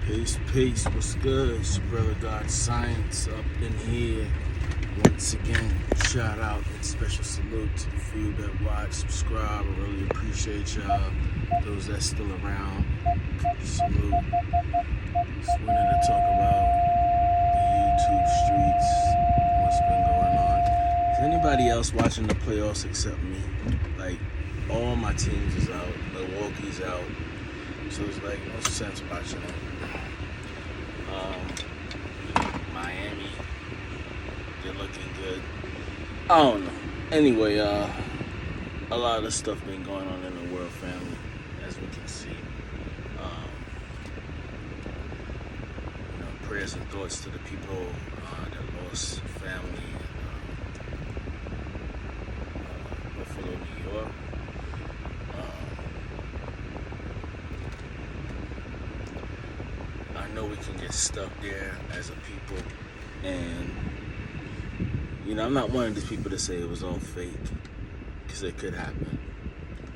Peace, what's good? It's your brother God Science up in here. Once again, shout out and special salute to the few that watch, subscribe. I really appreciate y'all. Those that's still around, salute. Just wanted to talk about the YouTube streets, what's been going on. Is anybody else watching the playoffs except me? Like, all my teams is out. Milwaukee's out. So it's like, no sense watching it. Miami, they're looking good. I don't know. Anyway, a lot of stuff been going on in the world, family, as we can see. Prayers and thoughts to the people that lost family in Buffalo, New York. I know we can get stuck there as a people, and I'm not one of these people to say it was all fake, because it could happen.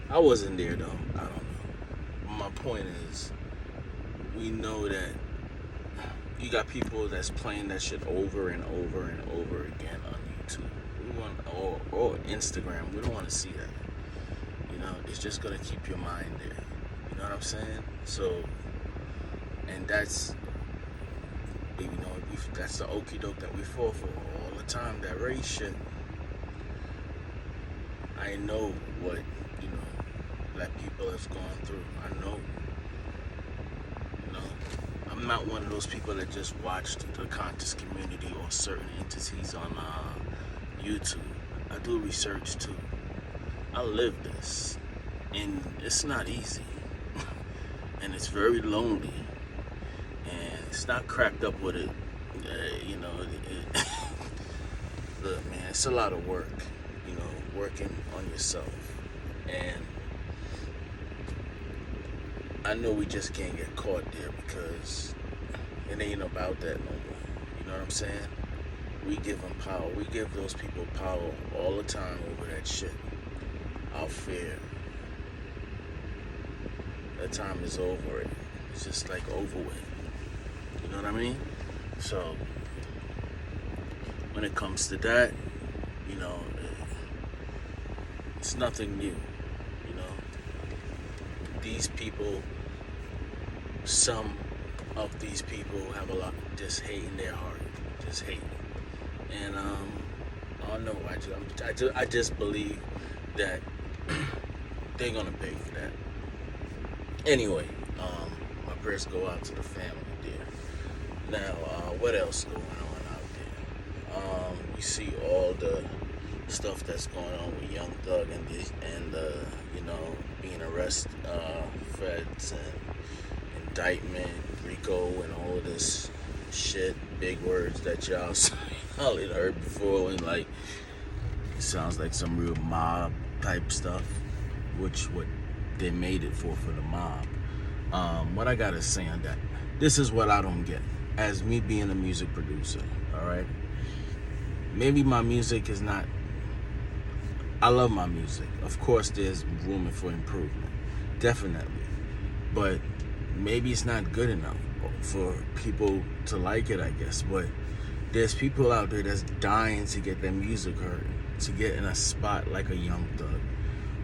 I wasn't there though. I don't know. My point is, we know that you got people that's playing that shit over and over and over again on YouTube. We want or Instagram. We don't want to see that. It's just gonna keep your mind there. You know what I'm saying? So. And that's, that's the okie doke that we fall for all the time, that race shit. I know what, black people has gone through. I know, I'm not one of those people that just watch the conscious community or certain entities on YouTube. I do research too. I live this, and it's not easy, and it's very lonely. It's not cracked up with it, look, man, it's a lot of work, working on yourself, and I know we just can't get caught there because it ain't about that no more, you know what I'm saying? We give them power, we give those people power all the time over that shit, our fear. That time is over, it's just like over with. You know what I mean? So, when it comes to that, it's nothing new. These people, some of these people have a lot just hate in their heart, just hate. And I don't know. I just believe that they're gonna pay for that. Anyway, my prayers go out to the family there. Now, what else going on out there? We see all the stuff that's going on with Young Thug and being arrested, feds and indictment, RICO, and all of this shit, big words that y'all had heard before, and like it sounds like some real mob type stuff, which what they made it for the mob. What I gotta say on that, this is what I don't get. As me being a music producer, all right? Maybe my music is not, I love my music. Of course, there's room for improvement, definitely. But maybe it's not good enough for people to like it, I guess. But there's people out there that's dying to get their music heard, to get in a spot like a Young Thug,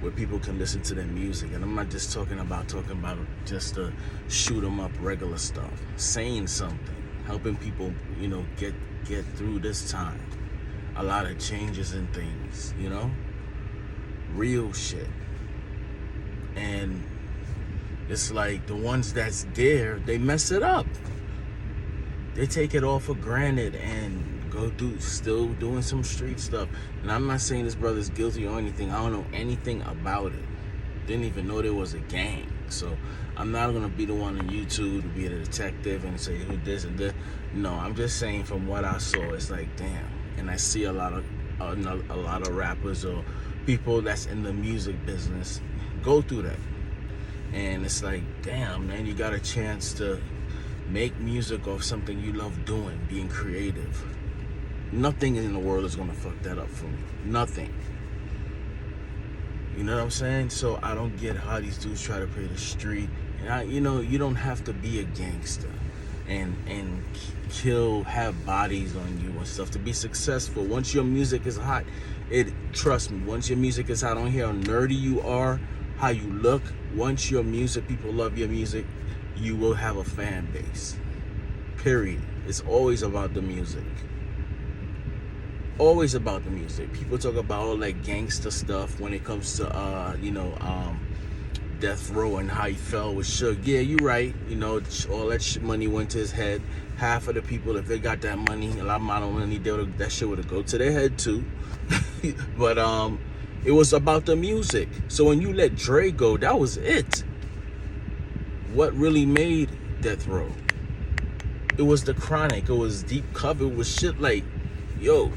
where people can listen to their music. And I'm not just talking about just to shoot them up regular stuff, saying something, helping people, get through this time. A lot of changes in things, real shit. And it's like the ones that's there, they mess it up. They take it all for granted and still doing some street stuff. And I'm not saying this brother's guilty or anything. I don't know anything about it. Didn't even know there was a gang. So I'm not gonna be the one on YouTube to be the detective and say who this and this. No, I'm just saying from what I saw, it's like damn. And I see a lot of rappers or people that's in the music business go through that. And it's like damn, man, you got a chance to make music of something you love doing, being creative. Nothing in the world is gonna fuck that up for me. Nothing. You know what I'm saying? So I don't get how these dudes try to play the street And you don't have to be a gangster and have bodies on you and stuff to be successful. Once your music is hot, trust me, once your music is hot, I don't care how nerdy you are, how you look. Once your music, people love your music, you will have a fan base. Period. It's always about the music. Always about the music. People talk about all that gangster stuff when it comes to Death Row and how he fell with Suge. Yeah, you're right. All that money went to his head. Half of the people, if they got that money, a lot of money, that shit would have go to their head too. But it was about the music. So when you let Dre go, that was it. What really made Death Row? It was the Chronic. It was deep cover with shit like, yo,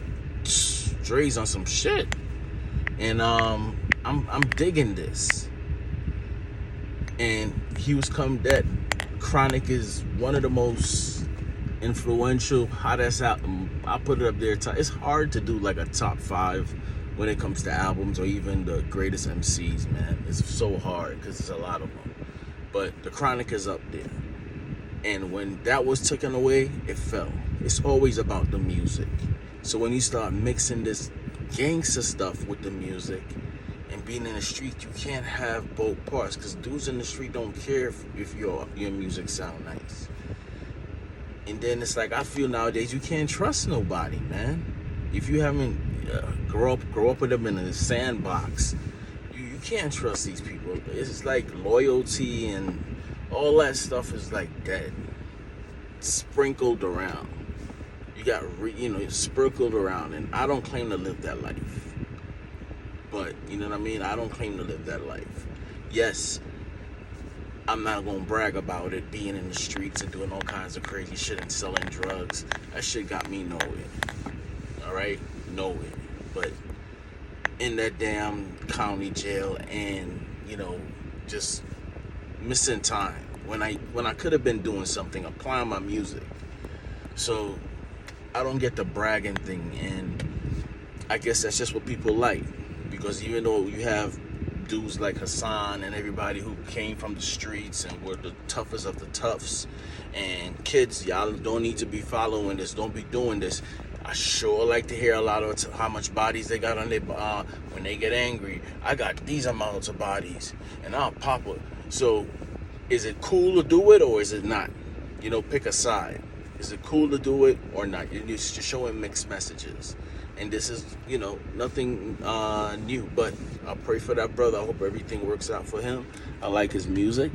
Dre's on some shit, and I'm digging this. And he was that Chronic is one of the most influential, hottest album. I put it up there. It's hard to do like a top 5 when it comes to albums or even the greatest MCs, man. It's so hard because there's a lot of them. But the Chronic is up there. And when that was taken away, it fell. It's always about the music. So when you start mixing this gangster stuff with the music and being in the street, you can't have both parts, because dudes in the street don't care if your music sound nice. And then it's like, I feel nowadays you can't trust nobody, man. If you haven't grow up with them in a sandbox, you can't trust these people. It's like loyalty and all that stuff is like dead, sprinkled around. You got sprinkled around, and I don't claim to live that life. But you know what I mean? I don't claim to live that life. Yes, I'm not gonna brag about it, being in the streets and doing all kinds of crazy shit and selling drugs. That shit got me nowhere. All right, nowhere. But in that damn county jail, and just missing time when I could have been doing something, applying my music. So I don't get the bragging thing, and I guess that's just what people like, because even though you have dudes like Hassan and everybody who came from the streets and were the toughest of the toughs, and kids, y'all don't need to be following this, don't be doing this. I sure like to hear a lot of how much bodies they got on their when they get angry. I got these amounts of bodies, and I'll pop it. So is it cool to do it, or is it not? Pick a side. Is it cool to do it or not? You're just showing mixed messages. And this is, nothing new. But I pray for that brother. I hope everything works out for him. I like his music.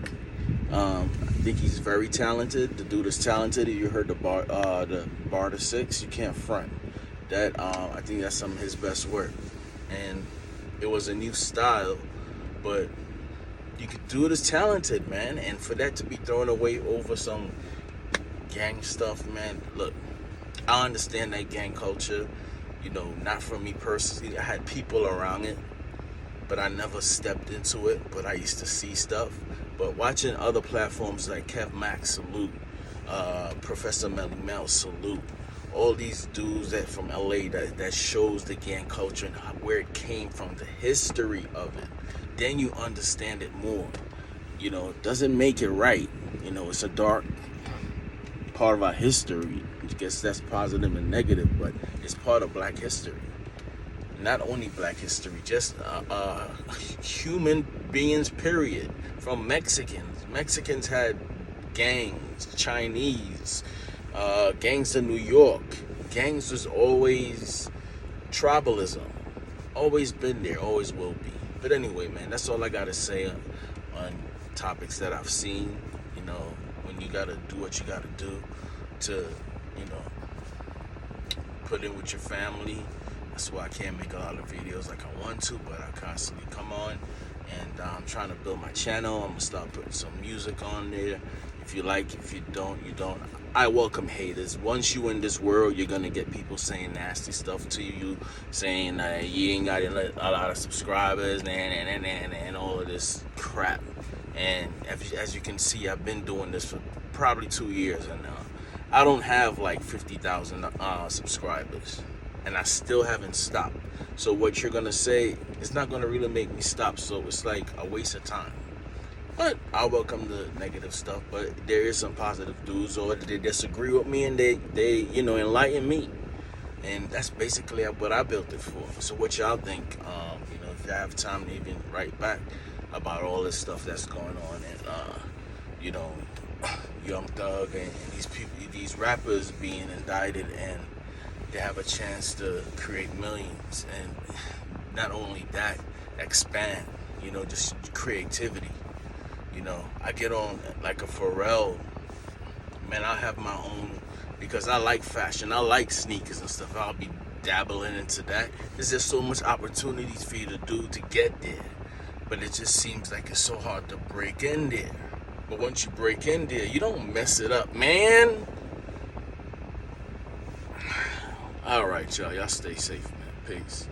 I think he's very talented. The dude is talented. You heard the bar to 6. You can't front. That I think that's some of his best work. And it was a new style, but you could do it as talented, man. And for that to be thrown away over some gang stuff, man, look, I understand that gang culture, not for me personally. I had people around it, but I never stepped into it, but I used to see stuff. But watching other platforms like Kev Max, salute, Professor Melly Mel, salute, all these dudes that from LA that shows the gang culture and where it came from, the history of it, then you understand it more. It doesn't make it right. It's a dark part of our history. I guess that's positive and negative, but it's part of Black history. Not only Black history, just human beings, period. From Mexicans had gangs, Chinese, gangs in New York. Gangs was always tribalism, always been there, always will be. But anyway, man, that's all I gotta say on topics that I've seen. When you gotta do what you gotta do to, put in with your family. That's why I can't make a lot of videos like I want to, but I constantly come on, and I'm trying to build my channel. I'm gonna start putting some music on there. If you like, if you don't, you don't. I welcome haters. Once you in this world, you're gonna get people saying nasty stuff to you, saying you ain't got a lot of subscribers and all of this crap. And as you can see, I've been doing this for probably 2 years, and I don't have like 50,000 subscribers, and I still haven't stopped. So what you're gonna say is not gonna really make me stop. So it's like a waste of time. But I welcome the negative stuff. But there is some positive dudes, or they disagree with me, and they enlighten me. And that's basically what I built it for. So what y'all think? If you have time to even write back about all this stuff that's going on, and Young Thug and these people, these rappers being indicted, and they have a chance to create millions, and not only that, expand. Just creativity. I get on like a Pharrell. Man, I have my own, because I like fashion. I like sneakers and stuff. I'll be dabbling into that. There's just so much opportunities for you to do to get there. But it just seems like it's so hard to break in there. But once you break in there, you don't mess it up, man. All right, y'all. Y'all stay safe, man. Peace.